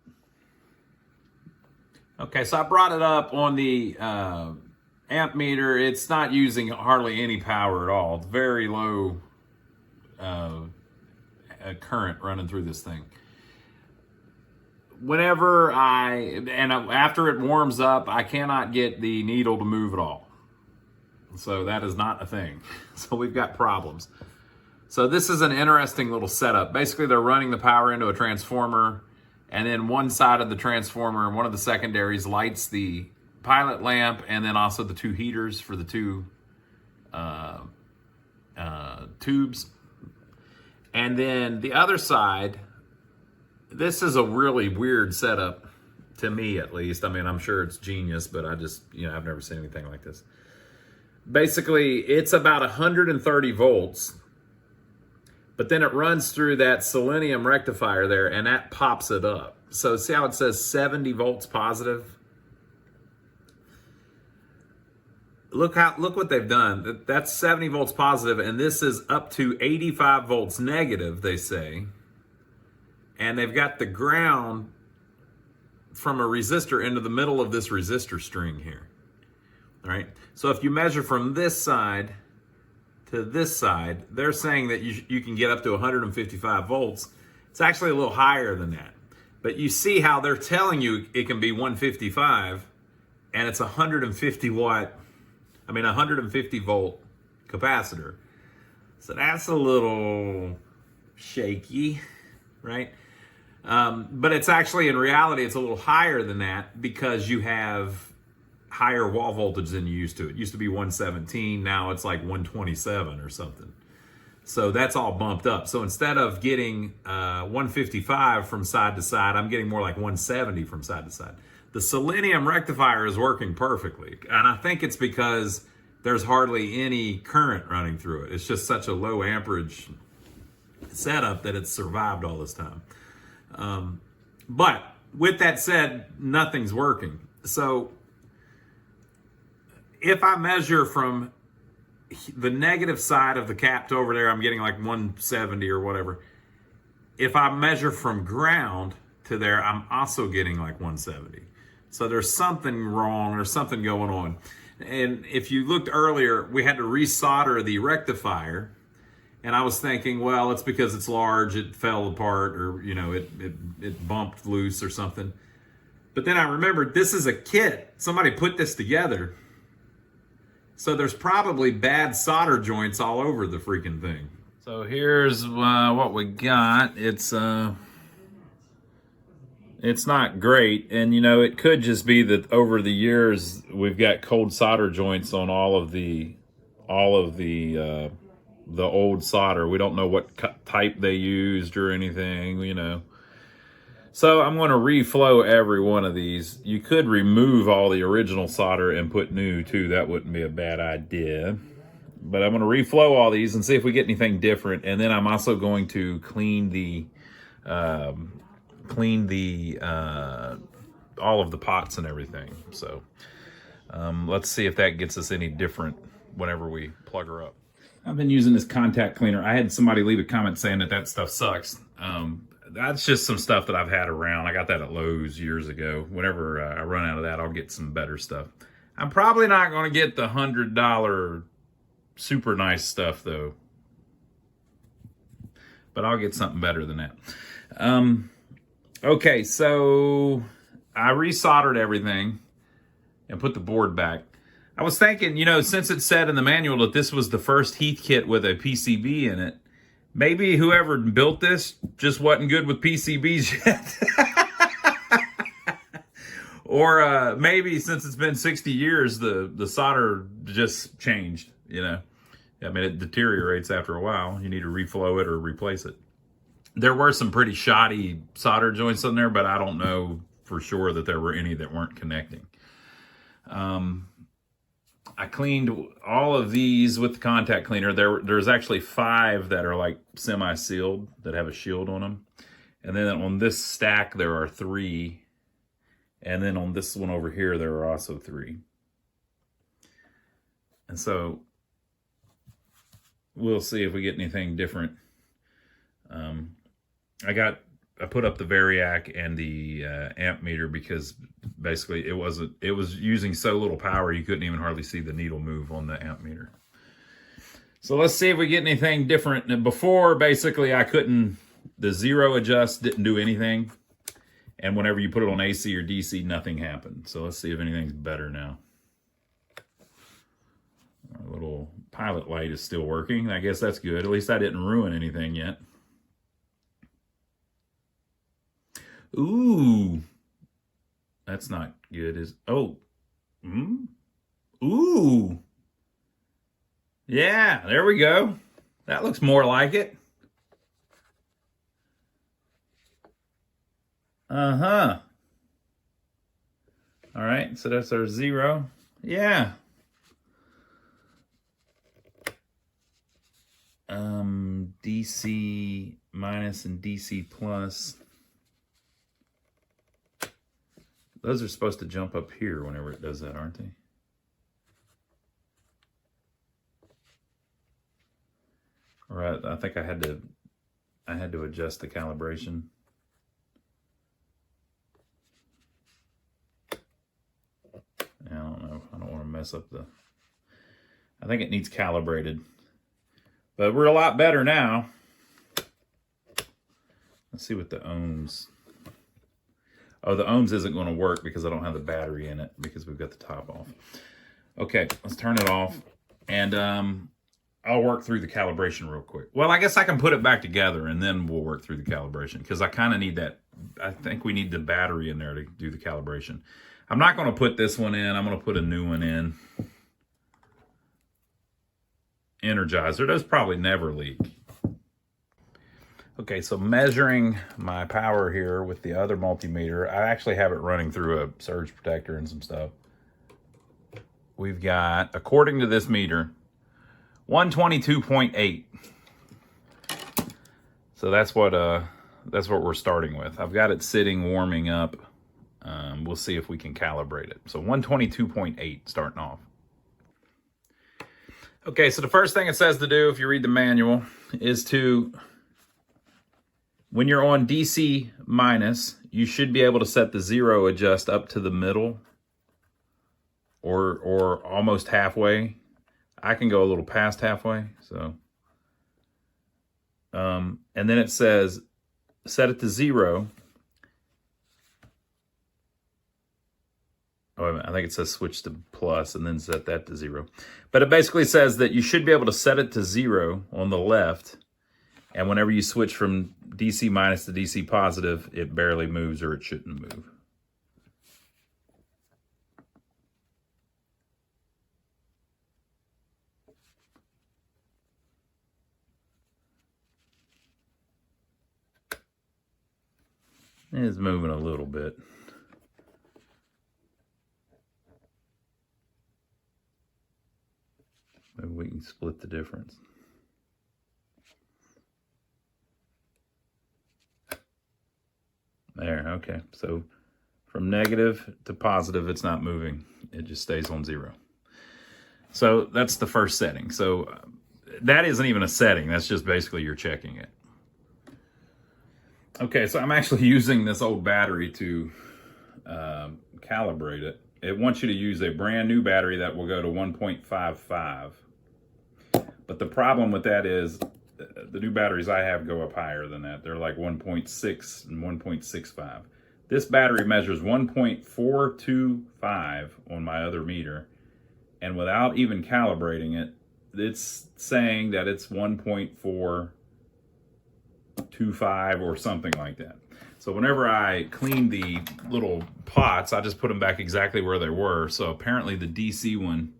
[SPEAKER 1] Okay, so I brought it up on the amp meter. It's not using hardly any power at all. It's very low current running through this thing. Whenever after it warms up, I cannot get the needle to move at all. So that is not a thing. So we've got problems. So this is an interesting little setup. Basically, they're running the power into a transformer, and then one side of the transformer and one of the secondaries lights the pilot lamp, and then also the two heaters for the two tubes. And then the other side, this is a really weird setup to me, at least. I mean, I'm sure it's genius, but I've never seen anything like this. Basically, it's about 130 volts, but then it runs through that selenium rectifier there, and that pops it up. So see how it says 70 volts positive? Look what they've done. That's 70 volts positive, and this is up to 85 volts negative, they say. And they've got the ground from a resistor into the middle of this resistor string here. All right. So if you measure from this side to this side, they're saying that you can get up to 155 volts. It's actually a little higher than that. But you see how they're telling you it can be 155, and it's 150 volt capacitor. So that's a little shaky, right? But it's actually, in reality, it's a little higher than that because you have higher wall voltage than you used to. It used to be 117, now it's like 127 or something. So that's all bumped up. So instead of getting 155 from side to side, I'm getting more like 170 from side to side. The selenium rectifier is working perfectly, and I think it's because there's hardly any current running through it. It's just such a low amperage setup that it's survived all this time. But with that said, nothing's working. So if I measure from the negative side of the cap to over there, I'm getting like 170 or whatever. If I measure from ground to there, I'm also getting like 170. So there's something wrong, there's something going on. And if you looked earlier, we had to resolder the rectifier, And I was thinking, well, it's because it's large, it fell apart, or you know, it bumped loose or something. But then I remembered this is a kit. Somebody put this together. So there's probably bad solder joints all over the freaking thing. So here's what we got. It's not great, and you know, it could just be that over the years we've got cold solder joints on all of the old solder. We don't know what type they used or anything, you know. So I'm going to reflow every one of these. You could remove all the original solder and put new too. That wouldn't be a bad idea. But I'm going to reflow all these and see if we get anything different. And then I'm also going to clean all of the pots and everything. So let's see if that gets us any different whenever we plug her up. I've been using this contact cleaner. I had somebody leave a comment saying that stuff sucks. That's just some stuff that I've had around. I got that at Lowe's years ago. Whenever I run out of that, I'll get some better stuff. I'm probably not going to get the $100 super nice stuff though, but I'll get something better than that. Okay, so I resoldered everything and put the board back. I was thinking, you know, since it said in the manual that this was the first Heathkit with a PCB in it, maybe whoever built this just wasn't good with PCBs yet. Or maybe since it's been 60 years, the solder just changed, you know. I mean, it deteriorates after a while. You need to reflow it or replace it. There were some pretty shoddy solder joints in there, but I don't know for sure that there were any that weren't connecting. I cleaned all of these with the contact cleaner. There's actually 5 that are like semi-sealed that have a shield on them. And then on this stack, there are 3. And then on this one over here, there are also 3. And so we'll see if we get anything different. I put up the variac and the amp meter because basically it was using so little power you couldn't even hardly see the needle move on the amp meter. So let's see if we get anything different. And before, basically the zero adjust didn't do anything, and whenever you put it on AC or DC, nothing happened. So let's see if anything's better now. Our little pilot light is still working. I guess that's good. At least I didn't ruin anything yet. Ooh, that's not good. Ooh, yeah, there we go. That looks more like it. Uh-huh. All right, so that's our 0. Yeah. DC minus and DC plus. Those are supposed to jump up here whenever it does that, aren't they? All right, I think I had to adjust the calibration. I don't know. I don't want to mess up I think it needs calibrated. But we're a lot better now. Let's see what the ohms. Oh, the ohms isn't going to work because I don't have the battery in it because we've got the top off. Okay, let's turn it off. And I'll work through the calibration real quick. Well, I guess I can put it back together and then we'll work through the calibration because I kind of need that. I think we need the battery in there to do the calibration. I'm not going to put this one in. I'm going to put a new one in. Energizer. Those probably never leak. Okay, so measuring my power here with the other multimeter, I actually have it running through a surge protector and some stuff. We've got, according to this meter, 122.8. So that's what we're starting with. I've got it sitting warming up. We'll see if we can calibrate it. So 122.8 starting off. Okay, so the first thing it says to do, if you read the manual, is to, when you're on DC minus, you should be able to set the 0 adjust up to the middle or almost halfway. I can go a little past halfway, so And then it says, set it to 0. Oh, wait a minute. I think it says switch to plus and then set that to 0. But it basically says that you should be able to set it to 0 on the left. And whenever you switch from DC minus to DC positive, it barely moves, or it shouldn't move. It's moving a little bit. Maybe we can split the difference. There, okay. So from negative to positive, it's not moving. It just stays on 0. So that's the first setting. So that isn't even a setting. That's just basically you're checking it. Okay, so I'm actually using this old battery to calibrate it. It wants you to use a brand new battery that will go to 1.55. But the problem with that is the new batteries I have go up higher than that. They're like 1.6 and 1.65. This battery measures 1.425 on my other meter. And without even calibrating it, it's saying that it's 1.425 or something like that. So whenever I clean the little pots, I just put them back exactly where they were. So apparently the DC one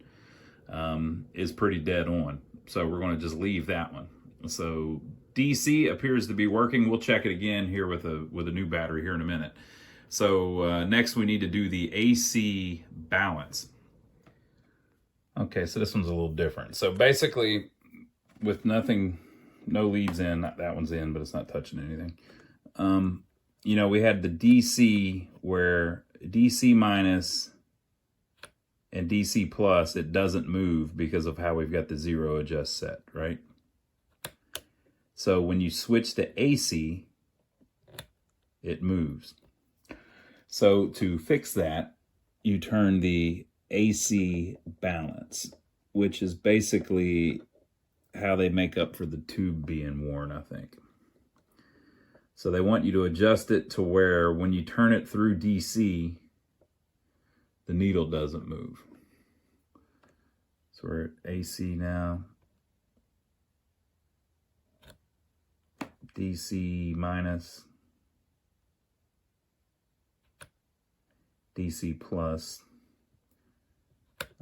[SPEAKER 1] is pretty dead on. So we're going to just leave that one. So DC appears to be working. We'll check it again here with a new battery here in a minute. So next we need to do the AC balance. Okay, so this one's a little different. So basically, with no leads in, that one's in, but it's not touching anything. You know, we had the DC where DC minus and DC plus, it doesn't move because of how we've got the 0 adjust set, right? So when you switch to AC, it moves. So to fix that, you turn the AC balance, which is basically how they make up for the tube being worn, I think. So they want you to adjust it to where when you turn it through DC, the needle doesn't move. So we're at AC now. DC minus. DC plus.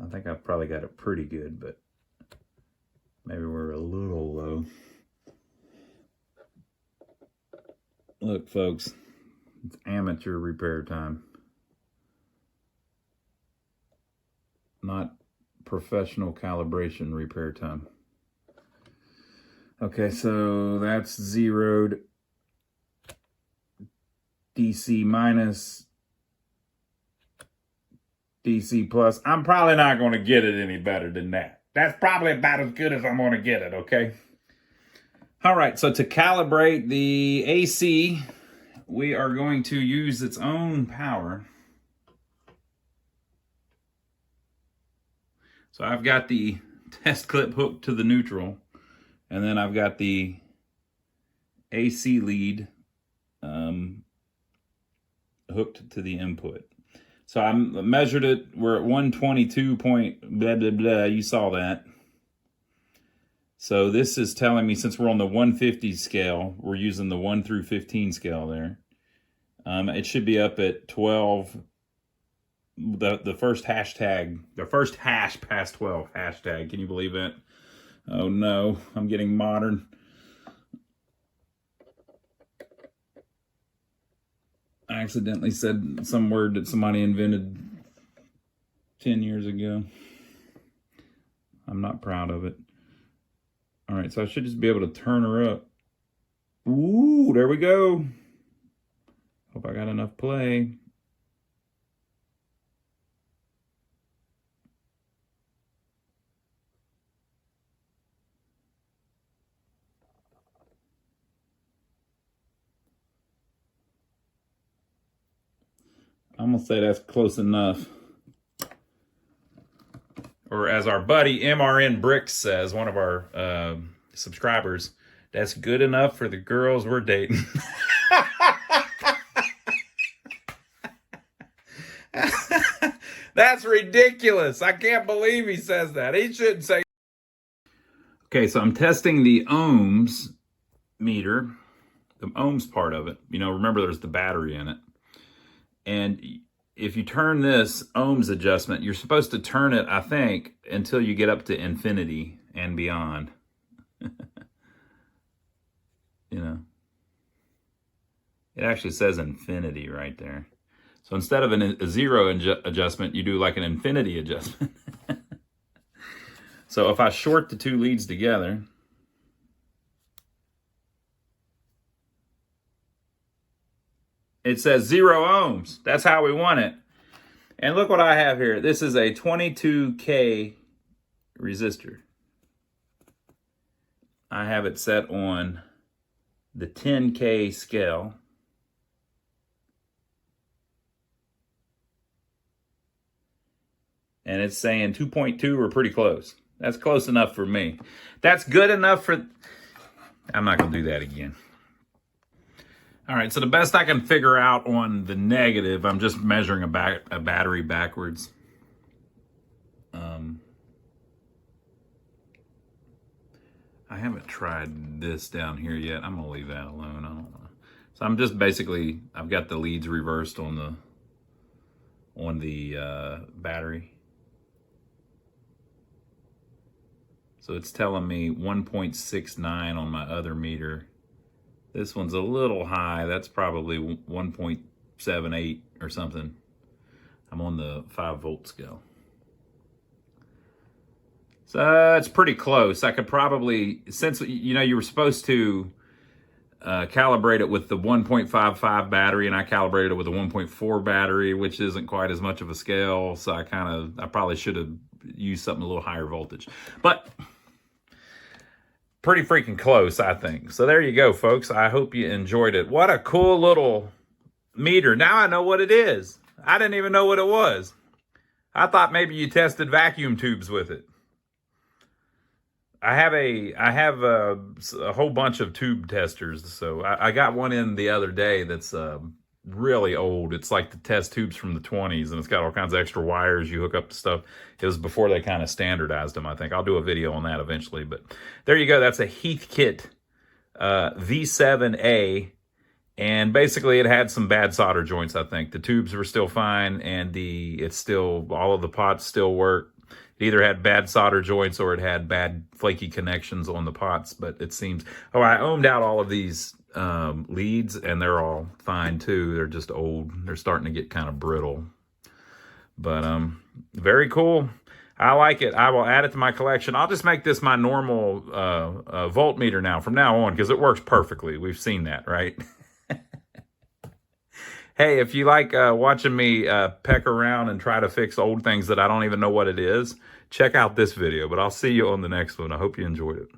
[SPEAKER 1] I think I've probably got it pretty good, but maybe we're a little low. Look, folks, it's amateur repair time. Not professional calibration repair time. Okay, so that's zeroed. DC minus, DC plus. I'm probably not going to get it any better than that. That's probably about as good as I'm going to get it, okay? All right, so to calibrate the AC, we are going to use its own power. So I've got the test clip hooked to the neutral, and then I've got the AC lead hooked to the input. So I measured it. We're at 122 point blah, blah, blah. You saw that. So this is telling me, since we're on the 150 scale, we're using the 1 through 15 scale there. It should be up at 12. The first hashtag, the first hash past 12 hashtag. Can you believe that? Oh no, I'm getting modern. I accidentally said some word that somebody invented 10 years ago. I'm not proud of it. All right, so I should just be able to turn her up. Ooh, there we go. Hope I got enough play. I'm gonna say that's close enough. Or as our buddy MRN Bricks says, one of our subscribers, That's good enough for the girls we're dating. That's ridiculous. I can't believe he says that. He shouldn't say. Okay, so I'm testing the ohms meter, the ohms part of it. You know, remember there's the battery in it. And if you turn this ohms adjustment, you're supposed to turn it, I think, until you get up to infinity and beyond. You know, it actually says infinity right there. So instead of a zero adjustment, you do like an infinity adjustment. So if I short the two leads together, it says 0 ohms. That's how we want it. And look what I have here. This is a 22K resistor. I have it set on the 10K scale. And it's saying 2.2 or pretty close. That's close enough for me. That's good enough for... I'm not going to do that again. All right, so the best I can figure out on the negative, I'm just measuring a battery backwards. I haven't tried this down here yet. I'm gonna leave that alone. I don't know. So I'm just basically, I've got the leads reversed on the battery. So it's telling me 1.69 on my other meter. This one's a little high. That's probably 1.78 or something. I'm on the 5-volt scale. So it's pretty close. I could probably, since you know you were supposed to calibrate it with the 1.55 battery, and I calibrated it with a 1.4 battery, which isn't quite as much of a scale. So I probably should have used something a little higher voltage. But pretty freaking close, I think. So there you go, folks. I hope you enjoyed it. What a cool little meter. Now I know what it is. I didn't even know what it was. I thought maybe you tested vacuum tubes with it. I have a whole bunch of tube testers. So I got one in the other day that's really old. It's like the test tubes from the 20s, and it's got all kinds of extra wires you hook up to stuff. It was before they kind of standardized them, I think. I'll do a video on that eventually. But there you go. That's a Heathkit V7A. And basically it had some bad solder joints, I think. The tubes were still fine, and all of the pots still work. It either had bad solder joints or it had bad flaky connections on the pots, but it seems... Oh, I ohmed out all of these leads, and they're all fine too. They're just old. They're starting to get kind of brittle. But very cool. I like it. I will add it to my collection. I'll just make this my normal voltmeter now from now on, because it works perfectly. We've seen that, right? Hey, if you like watching me peck around and try to fix old things that I don't even know what it is, check out this video. But I'll see you on the next one. I hope you enjoyed it.